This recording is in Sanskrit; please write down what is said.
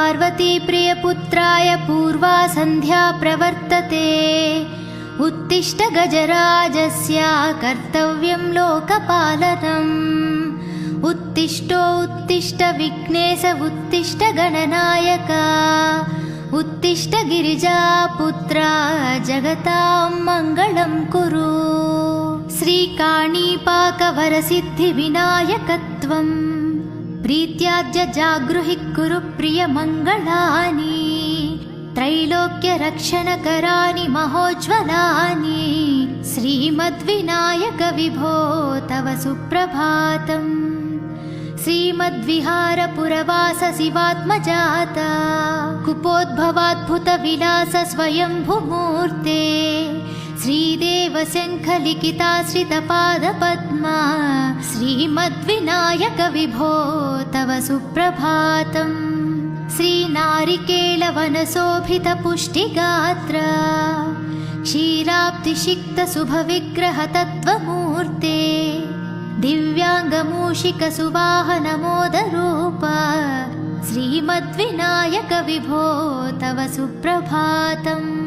पार्वती प्रियपुत्राय पूर्वा सन्ध्या प्रवर्तते। उत्तिष्ठ गजराजस्य कर्तव्यं लोकपालनम्। उत्तिष्ठो उत्तिष्ठ विघ्नेश उत्तिष्ठ गणनायक। उत्तिष्ठ गिरिजापुत्रा जगतां मङ्गलं कुरु। श्रीकाणीपाकवरसिद्धिविनायकत्वम् प्रीत्याद्य जागृहि कुरु प्रियमङ्गलानि। त्रैलोक्यरक्षणकराणि महोज्ज्वलानि। श्रीमद्विनायक विभो तव सुप्रभातम्। श्रीमद्विहारपुरवास शिवात्मजाता कुपोद्भवाद्भुतविलास स्वयंभुमूर्ते। श्रीदेवशङ्खलिखिताश्रितपादपद्मा श्रीमद्विनायक विभो तव सुप्रभातम्। श्रीनारिकेलवनशोभितपुष्टिगात्र क्षीराब्धिषिक्तशुभविग्रहतत्त्वमूर्ते। दिव्याङ्गमूषिकसुवाहनमोदरूप श्रीमद्विनायक विभो तव सुप्रभातम्।